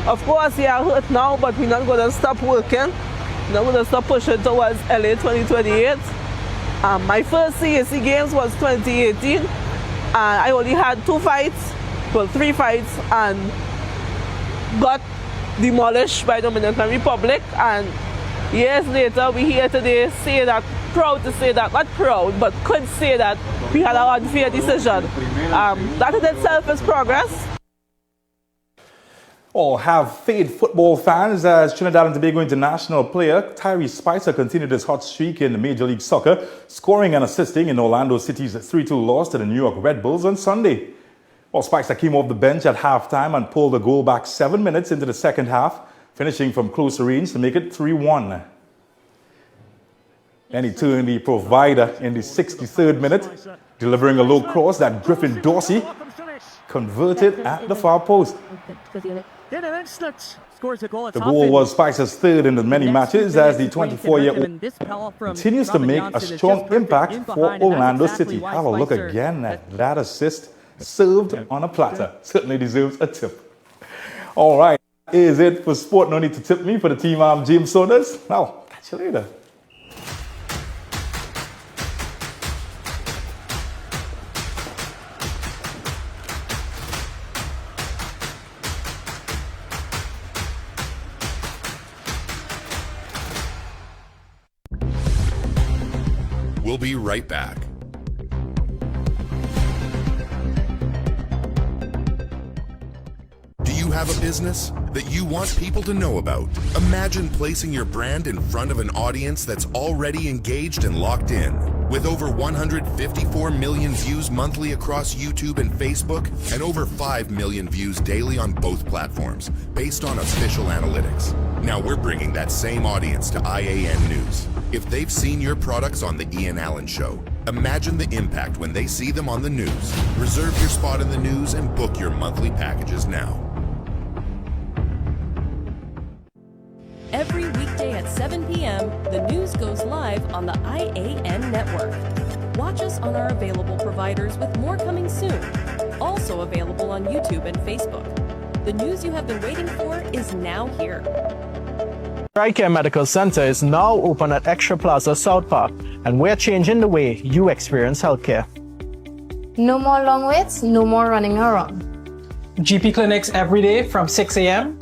Of course, yeah, hurt now, but we're not going to stop working. We're not going to stop pushing towards LA 2028. My first CAC games was 2018, and I only had 2 fights, well, 3 fights, and got demolished by Dominican Republic. And years later, we here today say that, proud to say that, not proud, but could say that we had an unfair decision. That in itself is progress. All have faith, football fans, as Trinidad and Tobago international player Tyrese Spicer continued his hot streak in Major League Soccer, scoring and assisting in Orlando City's 3-2 loss to the New York Red Bulls on Sunday. Well, Spicer came off the bench at halftime and pulled the goal back 7 minutes into the second half, finishing from close range to make it 3-1. And he turned the provider in the 63rd minute, delivering a low cross that Griffin Dorsey converted at the far post. The goal was Spicer's third in the many matches as the 24-year-old continues to make a strong impact for Orlando City. Have a look again at that assist, served on a platter. Certainly deserves a tip. All right, is it for sport? No need to tip me. For the team, I'm James Saunders. Now, catch you later. We'll be right back. Do you you have a business that you want people to know about? Imagine placing your brand in front of an audience that's already engaged and locked in. With over 154 million views monthly across YouTube and Facebook, and over 5 million views daily on both platforms, based on official analytics. Now we're bringing that same audience to I.A.N. News. If they've seen your products on the I.A.N Show, imagine the impact when they see them on the news. Reserve your spot in the news and book your monthly packages now. Every weekday at 7 p.m., the news goes live on the I.A.N network. Watch us on our available providers with more coming soon. Also available on YouTube and Facebook. The news you have been waiting for is now here. I.A.N Medical Center is now open at Extra Plaza South Park, and we're changing the way you experience healthcare. No more long waits, no more running around. GP clinics every day from 6 a.m.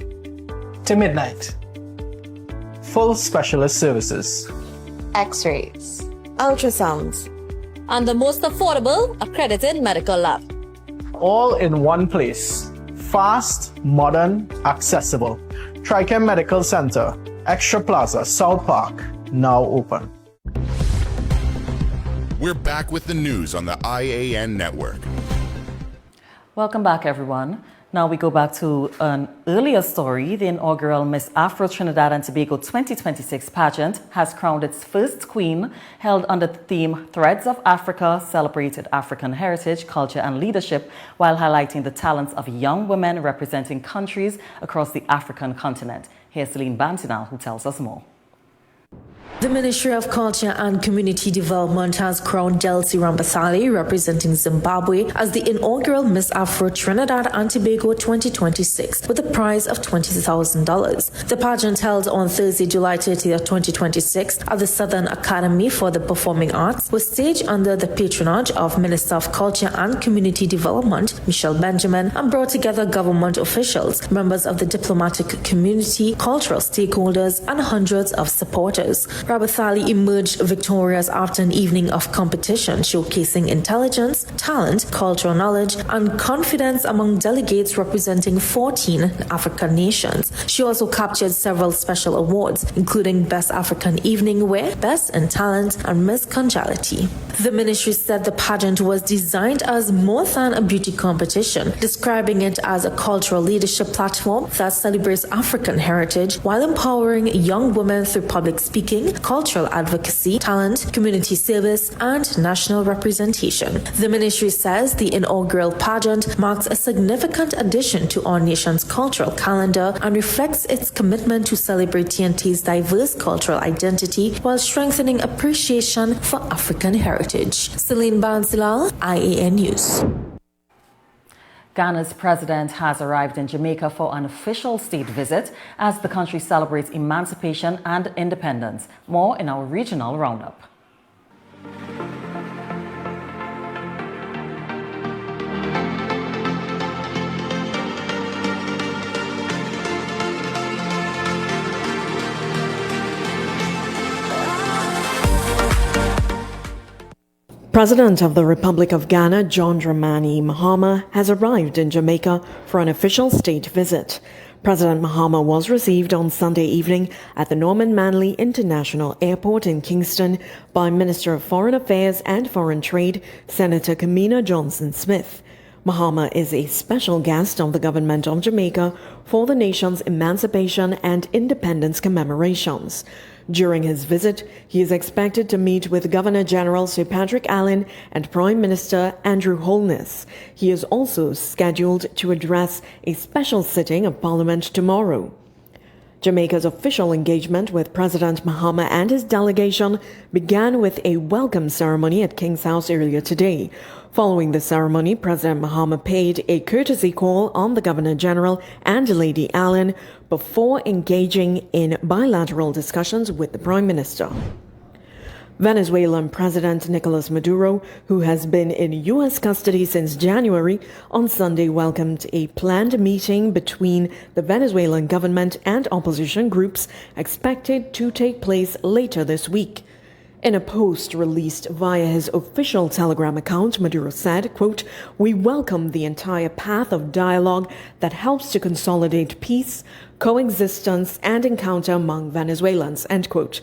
to midnight. Full specialist services. X-rays, ultrasounds, And the most affordable accredited medical lab. All in one place. Fast, modern, accessible. I.A.N Medical Center, Extra Plaza, South Park, now open. We're back with the news on the I.A.N network. Welcome back, everyone. Now we go back to an earlier story. The inaugural Miss Afro Trinidad and Tobago 2026 pageant has crowned its first queen, held under the theme Threads of Africa, celebrated African heritage, culture and leadership, while highlighting the talents of young women representing countries across the African continent. Here's Celine Bantinal, who tells us more. The Ministry of Culture and Community Development has crowned Delcy Rambasali, representing Zimbabwe, as the inaugural Miss Afro Trinidad and Tobago 2026 with a prize of $20,000. The pageant, held on Thursday, July 30th, 2026 at the Southern Academy for the Performing Arts, was staged under the patronage of Minister of Culture and Community Development, Michelle Benjamin, and brought together government officials, members of the diplomatic community, cultural stakeholders, and hundreds of supporters. Rabathali emerged victorious after an evening of competition showcasing intelligence, talent, cultural knowledge, and confidence among delegates representing 14 African nations. She also captured several special awards, including Best African Evening Wear, Best in Talent, and Miss Congeniality. The ministry said the pageant was designed as more than a beauty competition, describing it as a cultural leadership platform that celebrates African heritage while empowering young women through public speaking, cultural advocacy, talent, community service, and national representation. The ministry says the inaugural pageant marks a significant addition to our nation's cultural calendar and reflects its commitment to celebrate TNT's diverse cultural identity while strengthening appreciation for African heritage. Celine Bansilal, I.A.N News. Ghana's president has arrived in Jamaica for an official state visit as the country celebrates emancipation and independence. More in our regional roundup. President of the Republic of Ghana, John Dramani Mahama, has arrived in Jamaica for an official state visit. President Mahama was received on Sunday evening at the Norman Manley International Airport in Kingston by Minister of Foreign Affairs and Foreign Trade, Senator Kamina Johnson-Smith. Mahama is a special guest of the government of Jamaica for the nation's emancipation and independence commemorations. During his visit, he is expected to meet with Governor-General Sir Patrick Allen and Prime Minister Andrew Holness. He is also scheduled to address a special sitting of Parliament tomorrow. Jamaica's official engagement with President Mahama and his delegation began with a welcome ceremony at King's House earlier today. Following the ceremony, President Mahama paid a courtesy call on the Governor-General and Lady Allen before engaging in bilateral discussions with the Prime Minister. Venezuelan President Nicolas Maduro, who has been in U.S. custody since January, on Sunday welcomed a planned meeting between the Venezuelan government and opposition groups expected to take place later this week. In a post released via his official Telegram account, Maduro said, quote, "We welcome the entire path of dialogue that helps to consolidate peace, coexistence, and encounter among Venezuelans," end quote.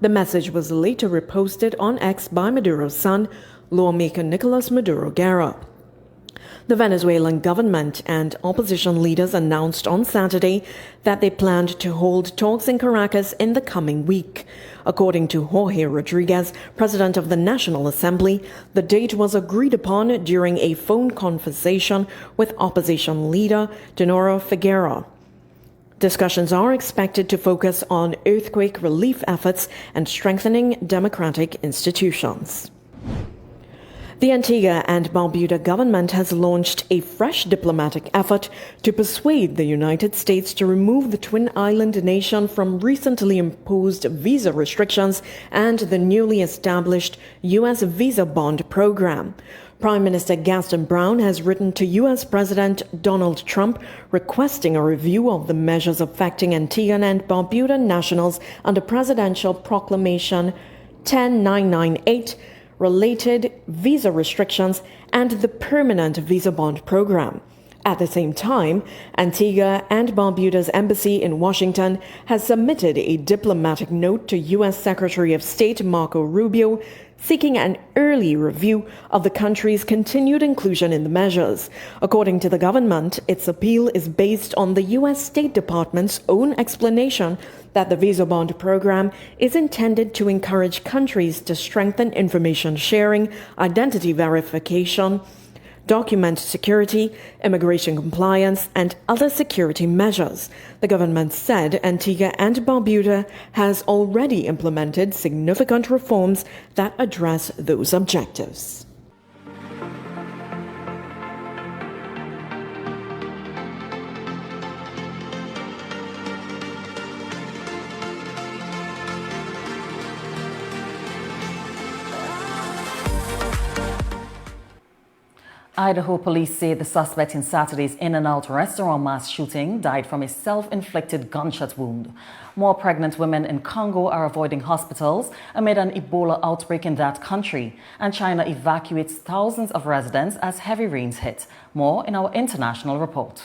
The message was later reposted on X by Maduro's son, lawmaker Nicolas Maduro Guerra. The Venezuelan government and opposition leaders announced on Saturday that they planned to hold talks in Caracas in the coming week. According to Jorge Rodriguez, president of the National Assembly, the date was agreed upon during a phone conversation with opposition leader Dinora Figueira. Discussions are expected to focus on earthquake relief efforts and strengthening democratic institutions. The Antigua and Barbuda government has launched a fresh diplomatic effort to persuade the United States to remove the twin island nation from recently imposed visa restrictions and the newly established U.S. visa bond program. Prime Minister Gaston Brown has written to U.S. President Donald Trump requesting a review of the measures affecting Antigua and Barbuda nationals under Presidential Proclamation 10998, related visa restrictions, and the permanent visa bond program. At the same time, Antigua and Barbuda's embassy in Washington has submitted a diplomatic note to U.S. Secretary of State Marco Rubio seeking an early review of the country's continued inclusion in the measures. According to the government, its appeal is based on the U.S. State Department's own explanation that the visa bond program is intended to encourage countries to strengthen information sharing, identity verification, document security, immigration compliance, and other security measures. The government said Antigua and Barbuda has already implemented significant reforms that address those objectives. Idaho police say the suspect in Saturday's In-N-Out restaurant mass shooting died from a self-inflicted gunshot wound. More pregnant women in Congo are avoiding hospitals amid an Ebola outbreak in that country, and China evacuates thousands of residents as heavy rains hit. More in our international report.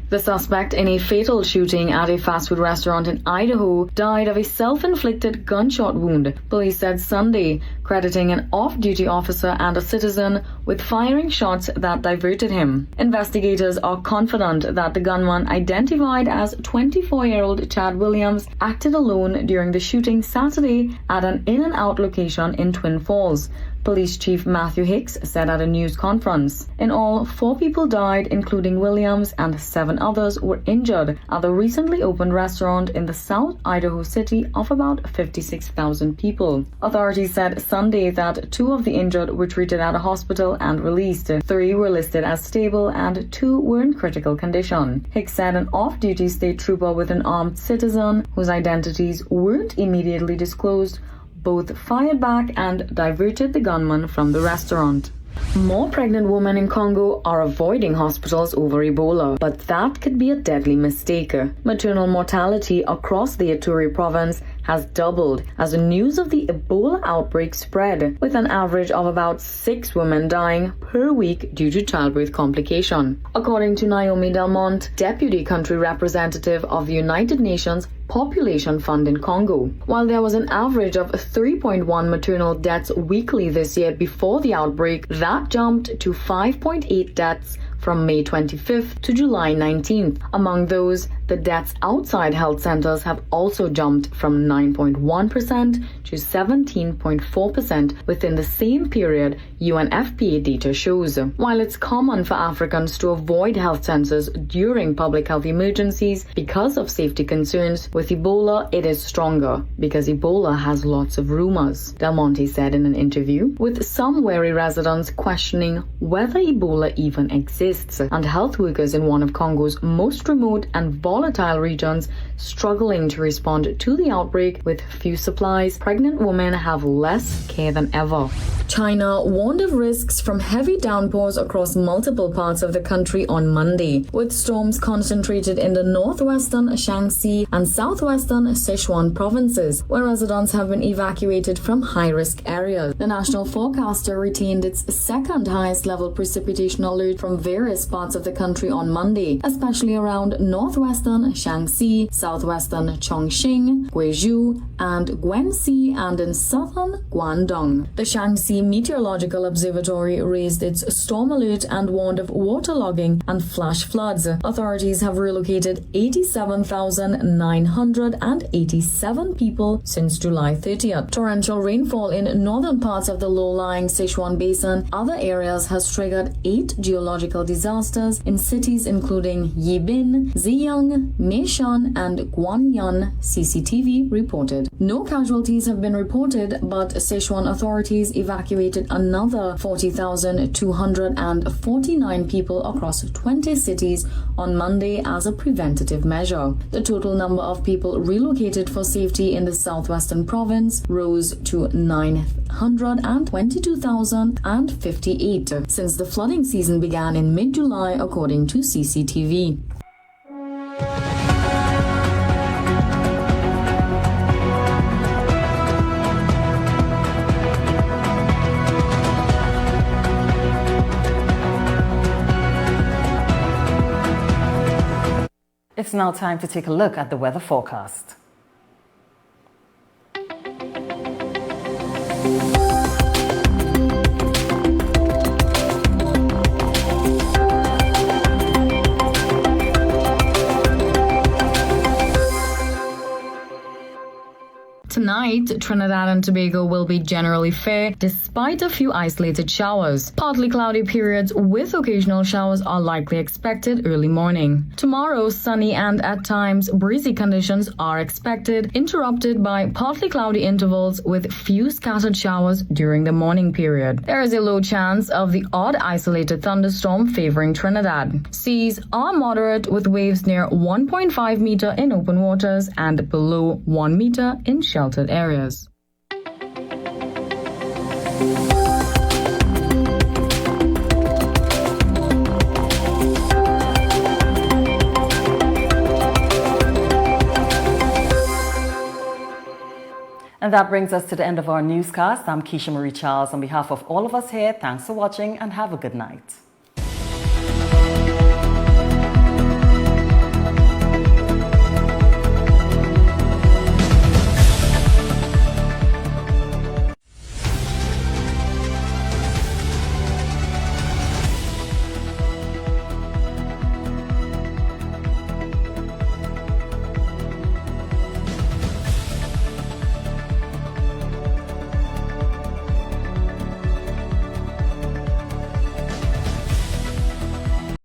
The suspect in a fatal shooting at a fast food restaurant in Idaho died of a self-inflicted gunshot wound, police said Sunday, crediting an off-duty officer and a citizen with firing shots that diverted him. Investigators are confident that the gunman, identified as 24-year-old Chad Williams, acted alone during the shooting Saturday at an In-N-Out location in Twin Falls. Police Chief Matthew Hicks said at a news conference. In all, 4 people died, including Williams, and 7 others were injured at the recently opened restaurant in the South Idaho city of about 56,000 people. Authorities said Sunday that 2 of the injured were treated at a hospital and released. 3 were listed as stable and 2 were in critical condition. Hicks said an off-duty state trooper with an armed citizen, whose identities weren't immediately disclosed, both fired back and diverted the gunman from the restaurant. More pregnant women in Congo are avoiding hospitals over Ebola, but that could be a deadly mistake. Maternal mortality across the Ituri province has doubled as the news of the Ebola outbreak spread, with an average of about 6 women dying per week due to childbirth complication. According to Naomi Delmont, deputy country representative of the United Nations Population Fund in Congo. While there was an average of 3.1 maternal deaths weekly this year before the outbreak, that jumped to 5.8 deaths from May 25th to July 19th. Among those, the deaths outside health centers have also jumped from 9.1% to 17.4% within the same period, UNFPA data shows. While it's common for Africans to avoid health centers during public health emergencies because of safety concerns, with Ebola it is stronger because Ebola has lots of rumors, Del Monte said in an interview, with some wary residents questioning whether Ebola even exists. persists, and health workers in one of Congo's most remote and volatile regions struggling to respond to the outbreak with few supplies. Pregnant women have less care than ever. China warned of risks from heavy downpours across multiple parts of the country on Monday, with storms concentrated in the northwestern Shaanxi and southwestern Sichuan provinces, where residents have been evacuated from high-risk areas. The national forecaster retained its second highest level precipitation alert from various parts of the country on Monday, especially around northwestern Shaanxi, southwestern Chongqing, Guizhou, and Guangxi, and in southern Guangdong. The Shaanxi Meteorological Observatory raised its storm alert and warned of waterlogging and flash floods. Authorities have relocated 87,987 people since July 30th. Torrential rainfall in northern parts of the low-lying Sichuan Basin, other areas, has triggered 8 geological disasters in cities including Yibin, Ziyang, Meishan, and Guanyan, CCTV reported. No casualties have been reported, but Sichuan authorities evacuated another 40,249 people across 20 cities on Monday as a preventative measure. The total number of people relocated for safety in the southwestern province rose to 922,058 since the flooding season began in mid-July, according to CCTV. It's now time to take a look at the weather forecast. Tonight, Trinidad and Tobago will be generally fair despite a few isolated showers. Partly cloudy periods with occasional showers are likely expected early morning. Tomorrow, sunny and at times breezy conditions are expected, interrupted by partly cloudy intervals with few scattered showers during the morning period. There is a low chance of the odd isolated thunderstorm favoring Trinidad. Seas are moderate with waves near 1.5 meter in open waters and below 1 meter in sheltered areas. And that brings us to the end of our newscast. I'm Keisha Marie Charles. On behalf of all of us here, thanks for watching and have a good night.